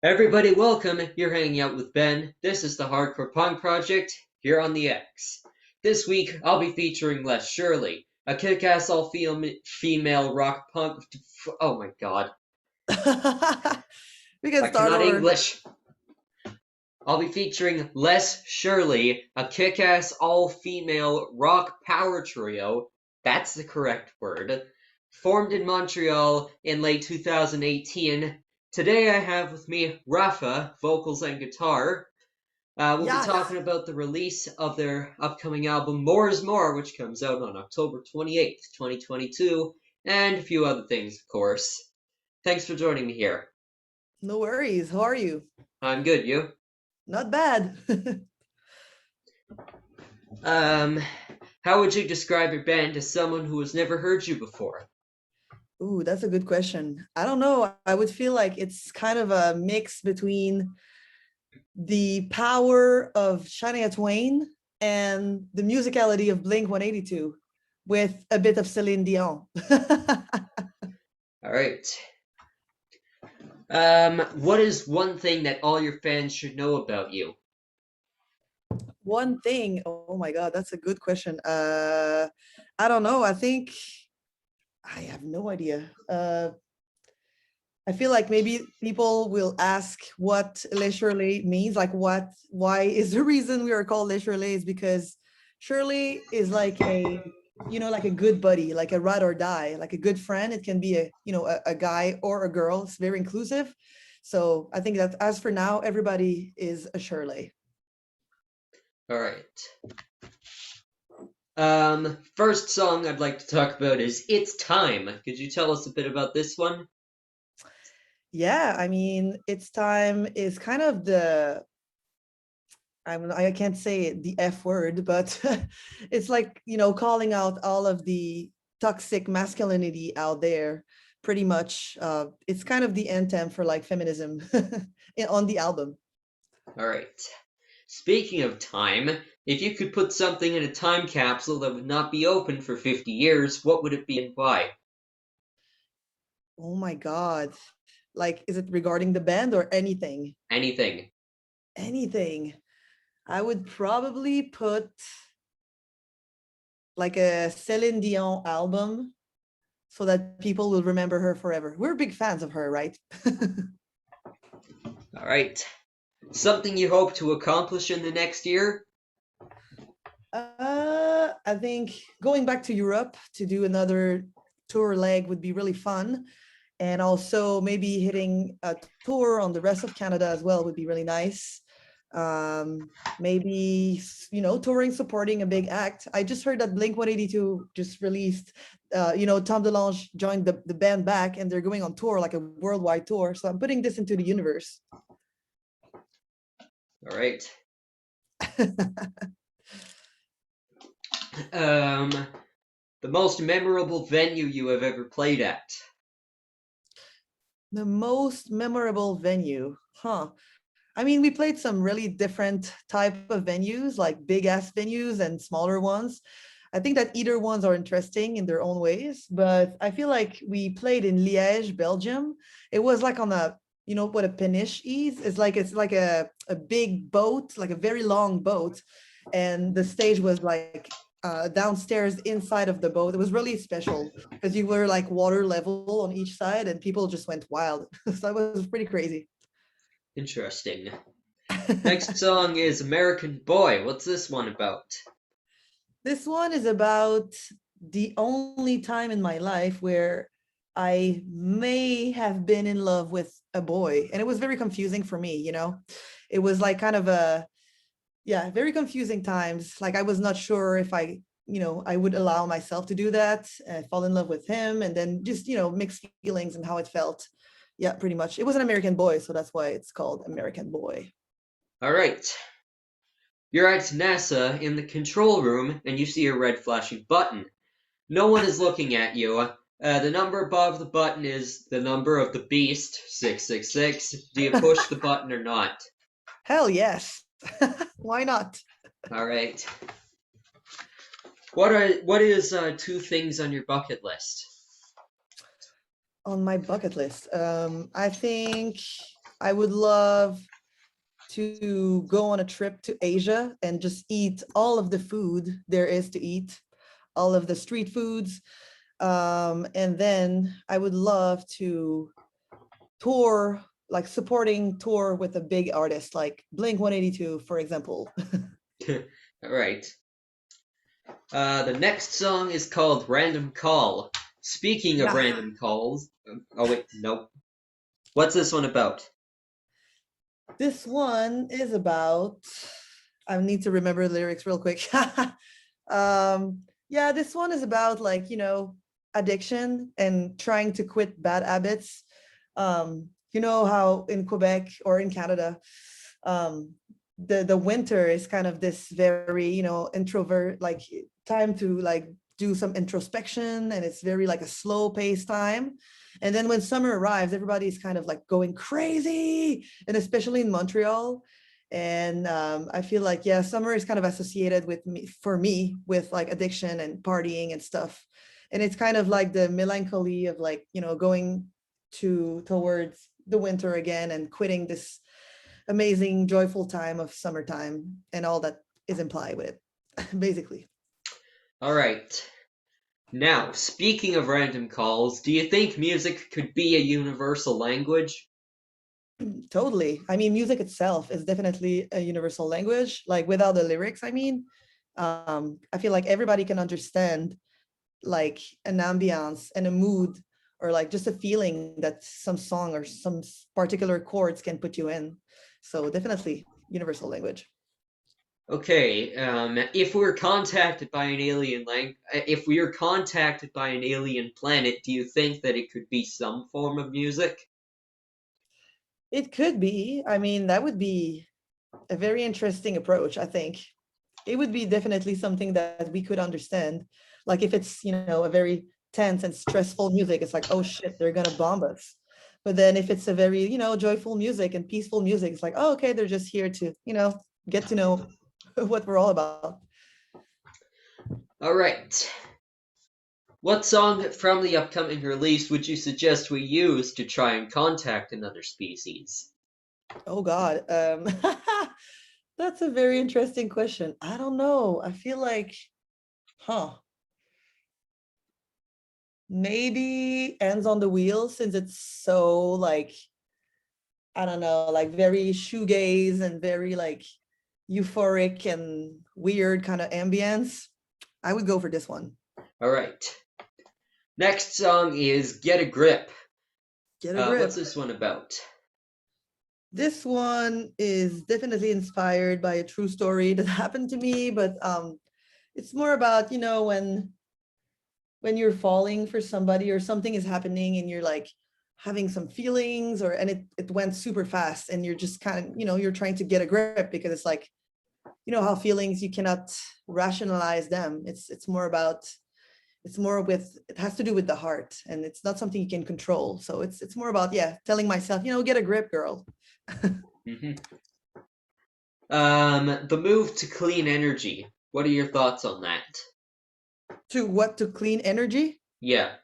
Everybody, welcome. You're hanging out with Ben. This is the Hardcore Punk Project here on the X. This week, I'll be featuring Les Shirley, a kick-ass all-female rock punk. Oh my god, We can I start cannot over. English. I'll be featuring Les Shirley, a kick-ass all-female rock power trio. That's the correct word. Formed in Montreal in late 2018. Today I have with me Rapha, vocals and guitar. We'll be Yes. talking about the release of their upcoming album More is More, which comes out on October 28th, 2022, and a few other things, of course. Thanks for joining me here. No worries. How are you? I'm good, you? Not bad. Um, how would you describe your band to someone who has never heard you before? Ooh, that's a good question. I don't know. I would feel like it's kind of a mix between the power of Shania Twain and the musicality of Blink 182 with a bit of Celine Dion. All right. What is one thing that all your fans should know about you? One thing, oh my God, that's a good question. I don't know. I think I have no idea. I feel like maybe people will ask what Les Shirley means, like why is the reason we are called Les Shirley is because Shirley is like like a good buddy, like a ride or die, like a good friend. It can be a guy or a girl. It's very inclusive. So I think that as for now, everybody is a Shirley. All right. First song I'd like to talk about is It's Time. Could you tell us a bit about this one? Yeah, I mean, it's time is kind of I can't say the F word, but it's like, calling out all of the toxic masculinity out there, pretty much. It's kind of the anthem for like feminism on the album. All right. Speaking of time, if you could put something in a time capsule that would not be open for 50 years, what would it be and why? Oh my God. Like, is it regarding the band or anything? Anything. Anything. I would probably put like a Celine Dion album so that people will remember her forever. We're big fans of her, right? All right. Something you hope to accomplish in the next year? I think going back to Europe to do another tour leg would be really fun. And also maybe hitting a tour on the rest of Canada as well would be really nice. Maybe, touring, supporting a big act. I just heard that Blink 182 just released, Tom DeLonge joined the band back and they're going on tour, like a worldwide tour. So I'm putting this into the universe. All right. Um, the most memorable venue you have ever played at? The most memorable venue, huh? I mean, we played some really different type of venues, like big ass venues and smaller ones. I think that either ones are interesting in their own ways, but I feel like we played in Liège, Belgium. It was like on a, what a Finnish is? It's like a big boat, like a very long boat. And the stage was like downstairs inside of the boat. It was really special because you were like water level on each side and people just went wild. So it was pretty crazy. Interesting. Next song is American Boy. What's this one about? This one is about the only time in my life where I may have been in love with a boy. And it was very confusing for me. It was like kind of yeah, very confusing times. Like I was not sure if I would allow myself to do that, fall in love with him, and then just, mixed feelings and how it felt. Yeah, pretty much. It was an American Boy, so that's why it's called American Boy. All right. You're at NASA in the control room and you see a red flashing button. No one is looking at you. The number above the button is the number of the beast, 666. Do you push the button or not? Hell yes. Why not? All right. What is two things on your bucket list? On my bucket list, I think I would love to go on a trip to Asia and just eat all of the food there is to eat, all of the street foods. And then I would love to tour, like supporting tour with a big artist like Blink 182, for example. All right. The next song is called Random Call. Speaking of Yeah. random calls, oh wait, nope. What's this one about? This one is about, I need to remember the lyrics real quick. Yeah, this one is about like, addiction and trying to quit bad habits. You know how in Quebec or in Canada, the winter is kind of this very, introvert, like time to like do some introspection, and it's very like a slow paced time. And then when summer arrives, everybody's kind of like going crazy, and especially in Montreal. And I feel like, yeah, summer is kind of associated with me, for me, with like addiction and partying and stuff. And it's kind of like the melancholy of like, going towards the winter again and quitting this amazing, joyful time of summertime and all that is implied with it, basically. All right. Now, speaking of random calls, do you think music could be a universal language? Totally. I mean, music itself is definitely a universal language. Like without the lyrics, I mean, I feel like everybody can understand like an ambiance and a mood, or like just a feeling that some song or some particular chords can put you in. So definitely universal language. Okay, if we're contacted by an if we are contacted by an alien planet, do you think that it could be some form of music? It could be. I mean, that would be a very interesting approach, I think. It would be definitely something that we could understand. Like if it's, a very tense and stressful music, it's like, oh shit, they're gonna bomb us. But then if it's a very, joyful music and peaceful music, it's like, oh, okay, they're just here to, get to know what we're all about. All right. What song from the upcoming release would you suggest we use to try and contact another species? Oh God. That's a very interesting question. I don't know. I feel like, huh, maybe Ends on the Wheel, since it's so like, I don't know, like very shoegaze and very like euphoric and weird kind of ambience. I would go for this one. All right. Next song is Get a Grip. Get a What's grip. this one about? This one is definitely inspired by a true story that happened to me, but it's more about, when you're falling for somebody or something is happening and you're like having some feelings, or and it went super fast and you're just kind of, you're trying to get a grip, because it's like, how feelings, you cannot rationalize them. It's more about, it's more with, it has to do with the heart, and it's not something you can control. So it's more about, yeah, telling myself, get a grip, girl. hmm the move to clean energy. What are your thoughts on that? To what? To clean energy? Yeah.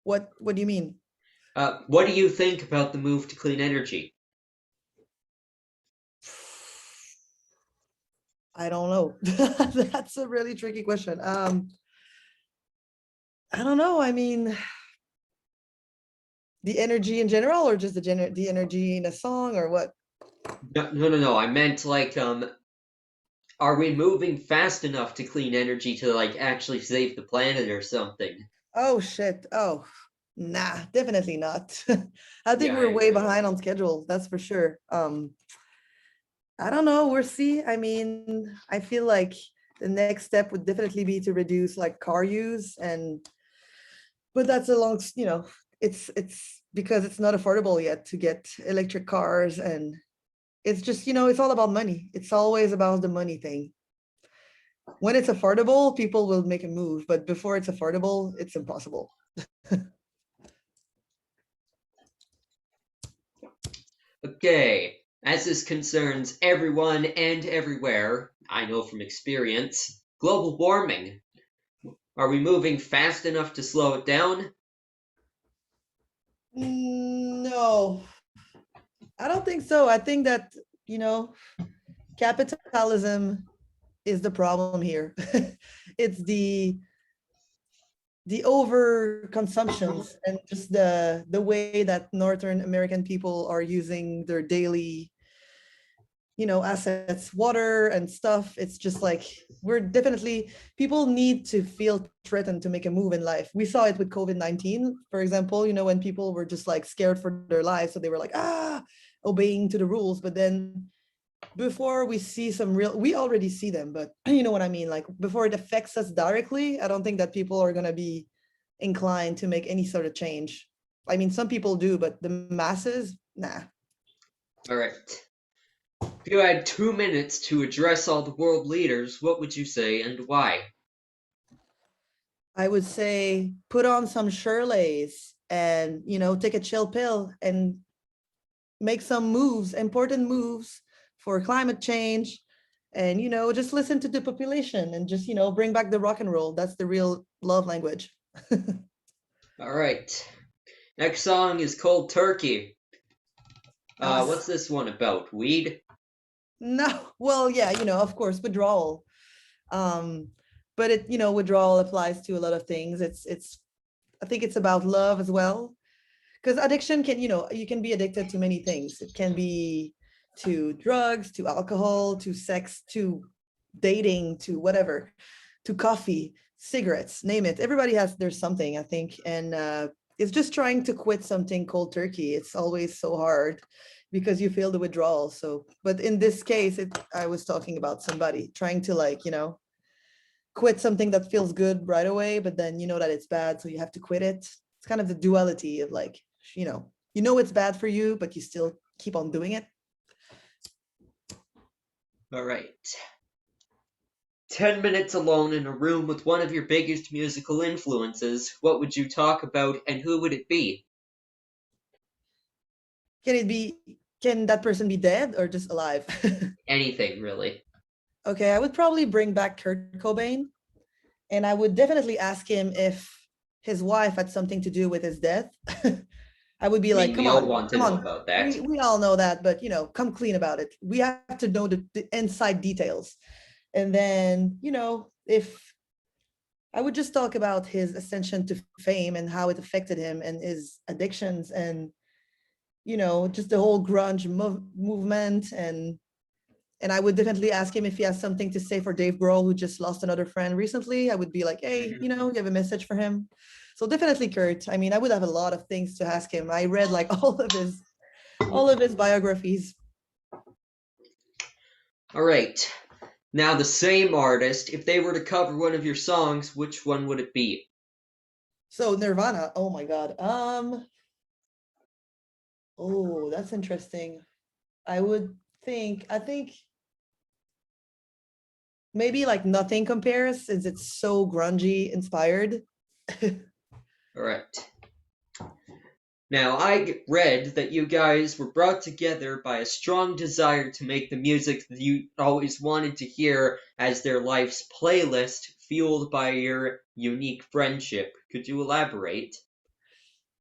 What do you mean? What do you think about the move to clean energy? I don't know. That's a really tricky question. I don't know. I mean, the energy in general, or just the energy in a song, or what? No, no, no, no. I meant like, are we moving fast enough to clean energy to like actually save the planet or something? Oh shit. Oh, nah, definitely not. I think Yeah, I we're way agree. behind on schedule, that's for sure. I don't know. We'll see. I mean, I feel like the next step would definitely be to reduce like car use, and but that's a long, it's because it's not affordable yet to get electric cars, and it's just, it's all about money. It's always about the money thing. When it's affordable, people will make a move, but before it's affordable, it's impossible. Okay, as this concerns everyone and everywhere, I know from experience, global warming. Are we moving fast enough to slow it down? No, I don't think so. I think that, you know, capitalism is the problem here. It's the over consumptions and just the way that Northern American people are using their daily, assets, water and stuff. It's just like we're definitely, people need to feel threatened to make a move in life. We saw it with COVID-19, for example, when people were just like scared for their lives, so they were like, obeying to the rules. But then before we see some real, we already see them, but you know what I mean, like before it affects us directly, I don't think that people are going to be inclined to make any sort of change. I mean, some people do, but the masses, nah. All right. If you had 2 minutes to address all the world leaders, what would you say and why? I would say put on some Shirleys and, take a chill pill and make some moves, important moves for climate change. And, just listen to the population and just, bring back the rock and roll. That's the real love language. All right. Next song is Cold Turkey. Ah, What's this one about? Weed? no, well, yeah, of course, withdrawal. Um, but withdrawal applies to a lot of things. I think it's about love as well. Because addiction can, you can be addicted to many things. It can be to drugs, to alcohol, to sex, to dating, to whatever, to coffee, cigarettes, name it. Everybody has, there's something, I think. And it's just trying to quit something cold turkey. It's always so hard because you feel the withdrawal. So, but in this case, I was talking about somebody trying to, like, quit something that feels good right away, but then you know that it's bad, so you have to quit it. It's kind of the duality of like, it's bad for you, but you still keep on doing it. All right. 10 minutes alone in a room with one of your biggest musical influences, what would you talk about and who would it be? Can that person be dead or just alive? Anything, really. Okay, I would probably bring back Kurt Cobain, and I would definitely ask him if his wife had something to do with his death. I would be I like, mean, come we all on, want to come know on. about that. We all know that, but come clean about it. We have to know the inside details. And then, if I would just talk about his ascension to fame and how it affected him and his addictions and, just the whole grunge movement. And I would definitely ask him if he has something to say for Dave Grohl, who just lost another friend recently. I would be like, hey, Mhm. you have a message for him. So definitely Kurt. I mean, I would have a lot of things to ask him. I read like all of his biographies. All right. Now, the same artist, if they were to cover one of your songs, which one would it be? So Nirvana, oh my God. Oh, that's interesting. I think maybe like Nothing Compares, since it's so grungy inspired. All right. Now, I read that you guys were brought together by a strong desire to make the music that you always wanted to hear as their life's playlist, fueled by your unique friendship. Could you elaborate?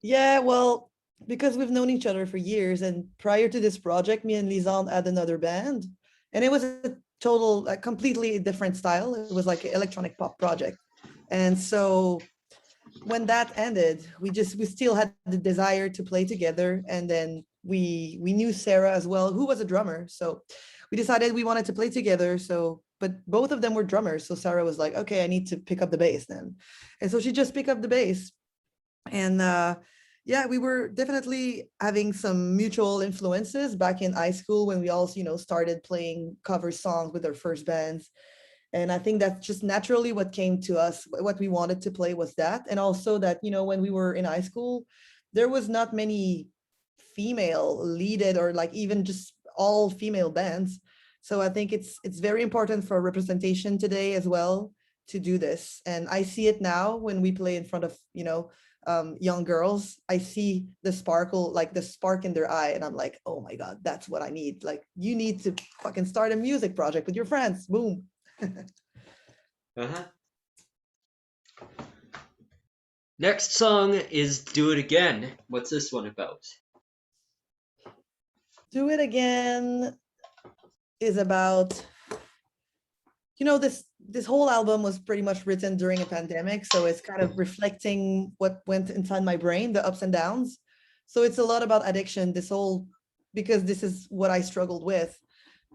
Yeah, well, because we've known each other for years, and prior to this project, me and Lisanne had another band, and it was a completely different style. It was like an electronic pop project. And so when that ended, we still had the desire to play together. And then we knew Sarah as well, who was a drummer. So we decided we wanted to play together. So, but both of them were drummers. So Sarah was like, okay, I need to pick up the bass then. And so she just picked up the bass. And yeah, we were definitely having some mutual influences back in high school when we all, started playing cover songs with our first bands. And I think that's just naturally what came to us. What we wanted to play was that. And also that, when we were in high school, there was not many female leaded or like even just all female bands. So I think it's very important for representation today as well to do this. And I see it now when we play in front of, young girls. I see the sparkle, like the spark in their eye, and I'm like, oh my God, that's what I need. Like, you need to fucking start a music project with your friends. Boom. Uh-huh. Next song is Do It Again. What's this one about? Do It Again is about, this whole album was pretty much written during a pandemic, so it's kind of reflecting what went inside my brain, the ups and downs. So it's a lot about addiction, because this is what I struggled with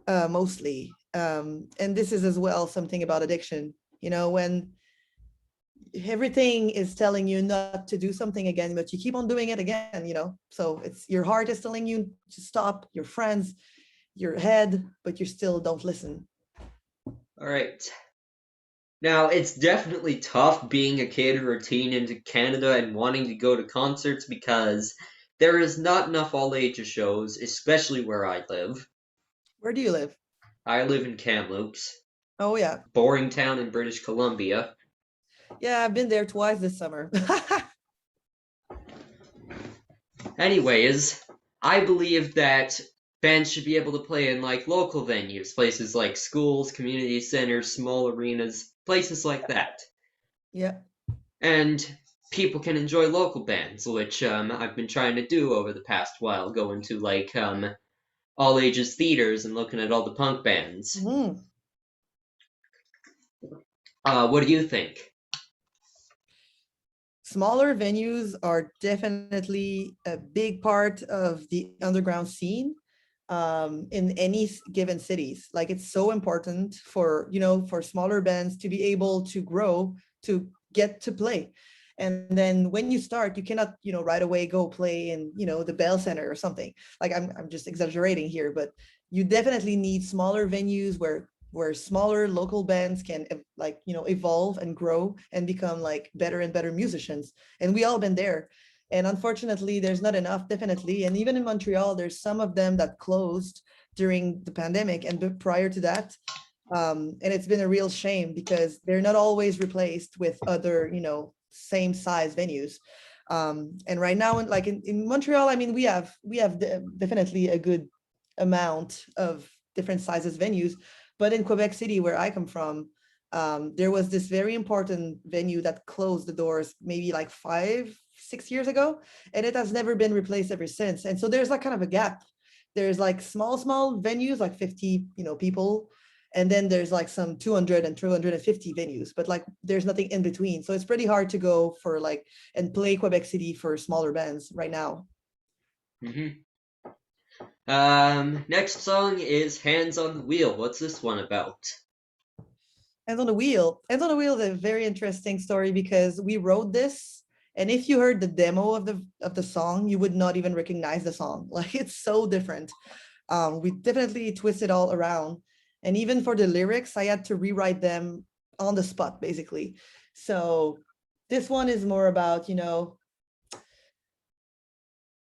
mostly. And this is as well something about addiction, when everything is telling you not to do something again, but you keep on doing it again, so it's your heart is telling you to stop, your friends, your head, but you still don't listen. All right. Now, it's definitely tough being a kid or a teen in Canada and wanting to go to concerts because there is not enough all ages shows, especially where I live. Where do you live? I live in Kamloops, Oh yeah. boring town in British Columbia. Yeah, I've been there twice this summer. Anyways, I believe that bands should be able to play in like local venues, places like schools, community centers, small arenas, places like that. Yeah. And people can enjoy local bands, which I've been trying to do over the past while, going to like all ages theaters and looking at all the punk bands. Mhm. What do you think? Smaller venues are definitely a big part of the underground scene, in any given cities. Like it's so important for smaller bands to be able to grow, to get to play. And then when you start, you cannot, right away go play in, the Bell Center or something. Like I'm just exaggerating here, but you definitely need smaller venues where smaller local bands can evolve and grow and become like better and better musicians. And we all been there. And unfortunately, there's not enough, definitely. And even in Montreal, there's some of them that closed during the pandemic and prior to that. And it's been a real shame because they're not always replaced with other, same size venues. And right now, in Montreal, I mean, we have definitely a good amount of different sizes venues. But in Quebec City, where I come from, there was this very important venue that closed the doors maybe like 5, 6 years ago, and it has never been replaced ever since. And so there's like kind of a gap. There's like small venues, like 50, people, and then there's like some 200 and 250 venues, but like there's nothing in between. So it's pretty hard to go for like and play Quebec City for smaller bands right now. Hmm. Next song is Hands on the Wheel. What's this one about? Hands on the Wheel is a very interesting story because we wrote this, and if you heard the demo of the song, you would not even recognize the song. Like it's so different. We definitely twisted all around, and even for the lyrics, I had to rewrite them on the spot, basically. So this one is more about,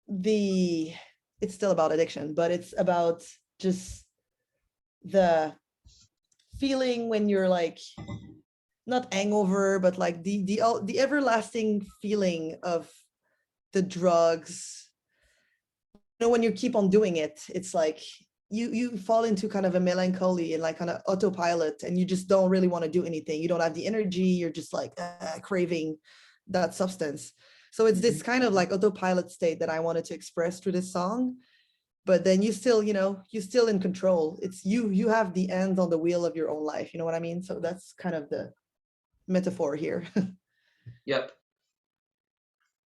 the it's still about addiction, but it's about just the feeling when you're like not hangover, but like the everlasting feeling of the drugs. When you keep on doing it, it's like you fall into kind of a melancholy and like kind of autopilot, and you just don't really want to do anything. You don't have the energy. You're just like craving that substance. So it's this kind of like autopilot state that I wanted to express through this song. But then you're still in control. It's you have the end on the wheel of your own life. You know what I mean? So that's kind of the metaphor here. Yep.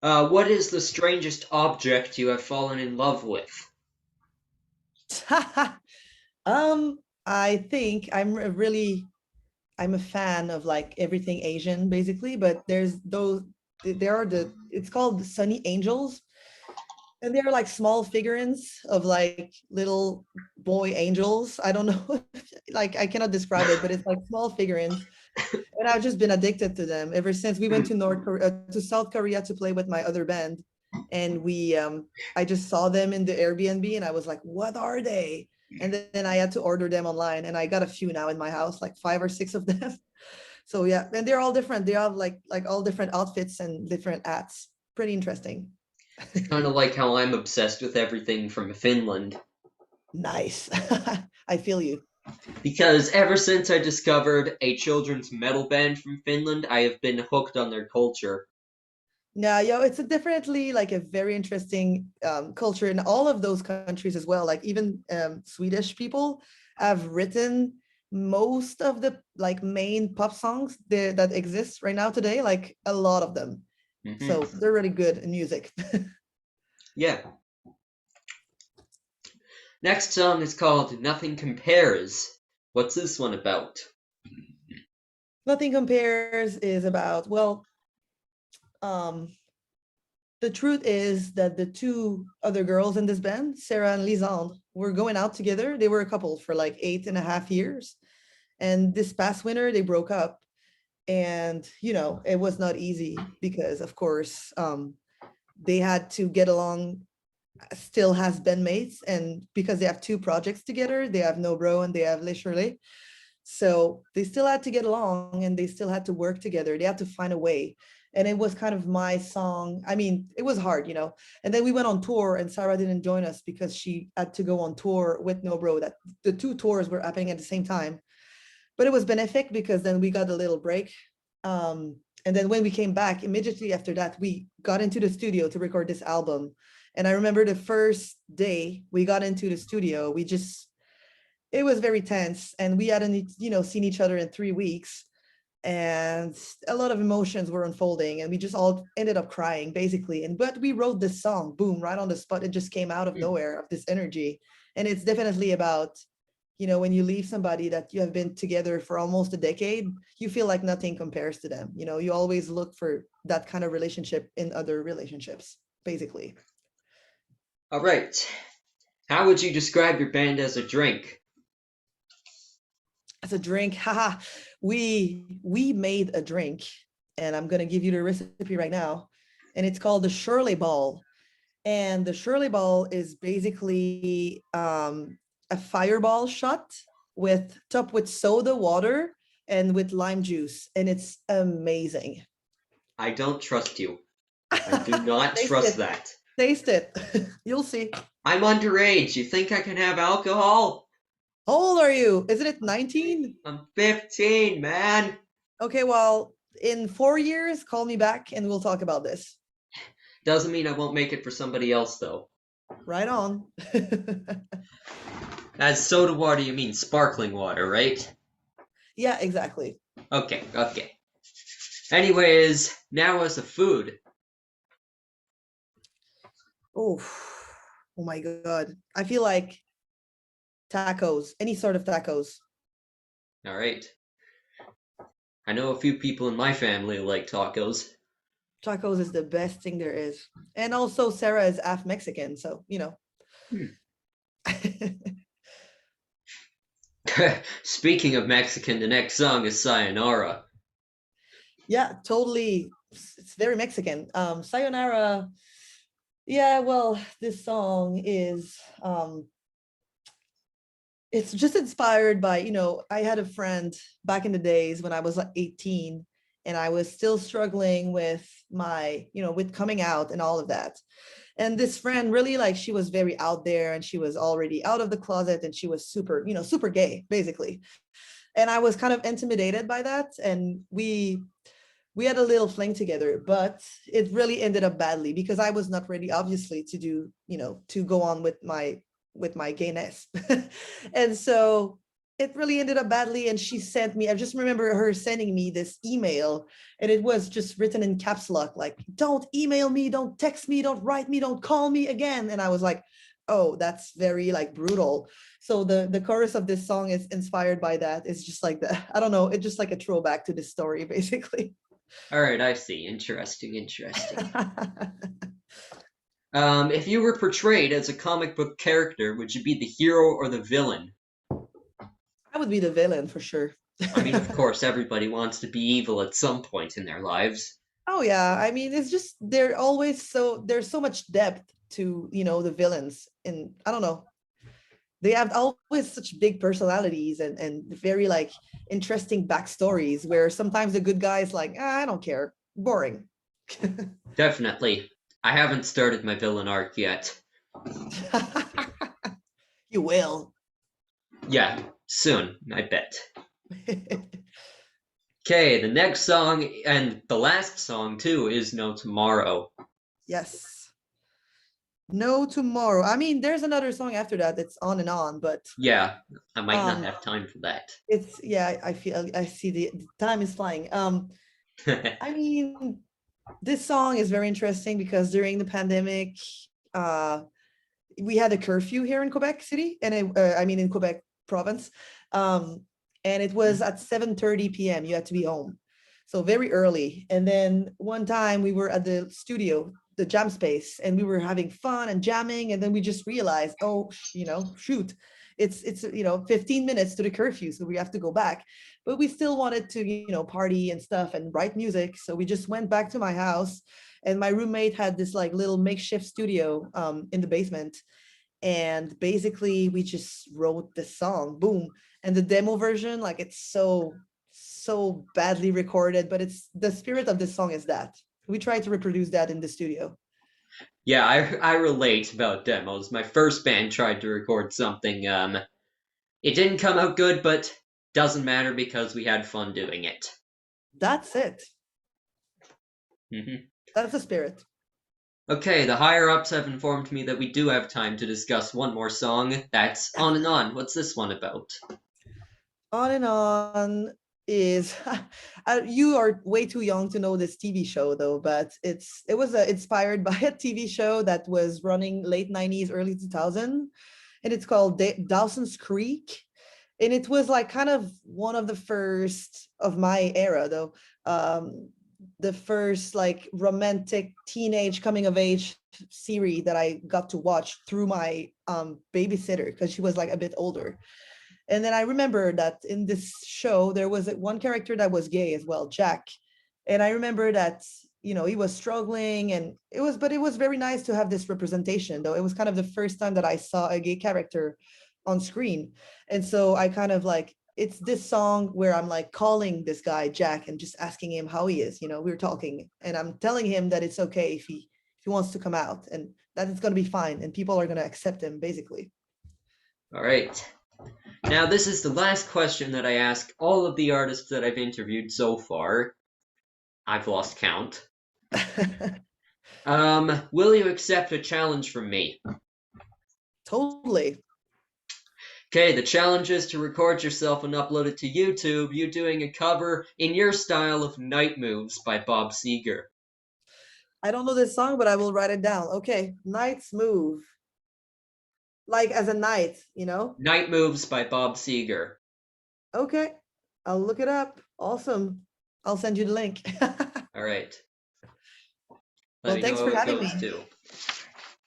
What is the strangest object you have fallen in love with? I think I'm a fan of like everything Asian basically, but there are it's called Sunny Angels, and they're like small figurines of like little boy angels. I don't know, like I cannot describe it, but it's like small figurines, and I've just been addicted to them ever since we went to to South Korea to play with my other band, and I just saw them in the Airbnb, and I was like, what are they? And then I had to order them online, and I got a few now in my house, like 5 or 6 of them. So yeah, and they're all different. They have like all different outfits and different hats. Pretty interesting. It's kind of like how I'm obsessed with everything from Finland. Nice. I feel you. Because ever since I discovered a children's metal band from Finland, I have been hooked on their culture. Yeah, yo, it's a definitely like a very interesting culture in all of those countries as well. Like even Swedish people have written most of the like main pop songs that exist right now today, like a lot of them. So Hmm. they're really good in music. Yeah. Next song is called Nothing Compares. What's this one about? Nothing Compares is about, well, um, the truth is that the two other girls in this band, Sarah and Lisande, were going out together. They were a couple for like 8.5 years. And this past winter, they broke up. And, it was not easy because, of course, they had to get along still as bandmates. And because they have two projects together, they have No Bro and they have Les Shirley. So they still had to get along and they still had to work together. They had to find a way. And it was kind of my song. I mean, it was hard, And then we went on tour and Sarah didn't join us because she had to go on tour with No Bro. That the two tours were happening at the same time. But it was benefic because then we got a little break. And then when we came back, immediately after that, we got into the studio to record this album. And I remember the first day we got into the studio, it was very tense and we hadn't seen each other in 3 weeks and a lot of emotions were unfolding and we just all ended up crying basically. And but we wrote this song, boom, right on the spot. It just came out of Hmm. nowhere, of this energy. And it's definitely about, when you leave somebody that you have been together for almost a decade, you feel like nothing compares to them. You always look for that kind of relationship in other relationships, basically. All right. How would you describe your band as a drink? As a drink, haha, we made a drink, and I'm gonna give you the recipe right now, and it's called the Shirley Ball. And the Shirley Ball is basically a fireball shot with topped with soda water and with lime juice, and it's amazing. I don't trust you. I do not Taste trust it, that. taste it. You'll see. I'm underage. You think I can have alcohol? How old are you? Isn't it 19? I'm 15, man. Okay, well, in 4 years, call me back and we'll talk about this. Doesn't mean I won't make it for somebody else, though. Right on. As soda water, you mean sparkling water, right? Yeah, exactly. Okay, okay. Anyways, now as a food. Oh, oh my God. I feel like tacos, any sort of tacos. All right. I know a few people in my family who like tacos. Tacos is the best thing there is. And also, Sarah is half Mexican, so. Hmm. Speaking of Mexican, the next song is Sayonara. Yeah, totally. It's very Mexican. Sayonara. Yeah, well, this song is it's just inspired by, I had a friend back in the days when I was like 18 and I was still struggling with with coming out and all of that. And this friend really, like, she was very out there and she was already out of the closet and she was super, super gay basically. And I was kind of intimidated by that, and we had a little fling together, but it really ended up badly because I was not ready, obviously, to do, to go on with my gayness. And so it really ended up badly. And she sent me, I just remember her sending me this email, and it was just written in caps lock, like, don't email me, don't text me, don't write me, don't call me again. And I was like, oh, that's very like brutal. So the chorus of this song is inspired by that. It's just like the, I don't know, it's just like a throwback to this story, basically. All right, I see. Interesting, interesting. If you were portrayed as a comic book character, would you be the hero or the villain? I would be the villain for sure. I mean, of course, everybody wants to be evil at some point in their lives. Oh yeah, I mean, it's just there's so much depth to, the villains, and I don't know, they have always such big personalities and very like interesting backstories where sometimes the good guy is like, I don't care, boring. Definitely. I haven't started my villain arc yet. You will. Yeah, soon, I bet. Okay, the next song and the last song too is No Tomorrow. Yes. No tomorrow. I mean, there's another song after that. It's on and on, but Yeah, I might not um, have time for that. it's yeah. I feel I see the time is flying. I mean, this song is very interesting because during the pandemic, uh, we had a curfew here in Quebec City, and I mean in Quebec province, um, and it was at 7:30 p.m. You had to be home, so very early. And then one time we were at the studio, the jam space, and we were having fun and jamming, and then we just realized, oh, shoot, it's 15 minutes to the curfew, so we have to go back. But we still wanted to party and stuff and write music, so we just went back to my house, and my roommate had this like little makeshift studio in the basement, and basically we just wrote the song, boom. And the demo version, like, it's so badly recorded, but it's the spirit of this song is that we tried to reproduce that in the studio. Yeah, I relate about demos. My first band tried to record something. It didn't come out good, but doesn't matter because we had fun doing it. That's it. Hmm. That's the spirit. Okay, the higher ups have informed me that we do have time to discuss one more song. That's Yeah. On and On. What's this one about? On and On is you are way too young to know this TV show though, but it was inspired by a TV show that was running late 90s, early 2000, and it's called Dawson's Creek. And it was like kind of one of the first of my era though, the first like romantic teenage coming of age series that I got to watch through my babysitter, because she was like a bit older. And then I remember that in this show there was one character that was gay as well, Jack. And I remember that he was struggling, and it was very nice to have this representation, though it was kind of the first time that I saw a gay character on screen. And so I kind of like, it's this song where I'm like calling this guy Jack and just asking him how he is. We were talking, and I'm telling him that it's okay if he wants to come out, and that it's going to be fine, and people are going to accept him, basically. All right. Now, this is the last question that I ask all of the artists that I've interviewed so far. I've lost count. Will you accept a challenge from me? Totally. Okay, the challenge is to record yourself and upload it to YouTube, you doing a cover in your style of Night Moves by Bob Seger. I don't know this song, but I will write it down. Okay, Knight's Move. Like as a knight. Night Moves by Bob Seger. Okay, I'll look it up. Awesome. I'll send you the link. All right. Let Well, me know thanks how for it having goes me. too.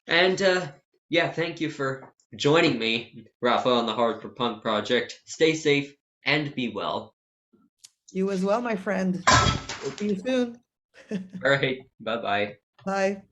And yeah, thank you for joining me, Rapha, on the Hardcore Punk Project. Stay safe and be well. You as well, my friend. See you soon. All right, bye bye. Bye.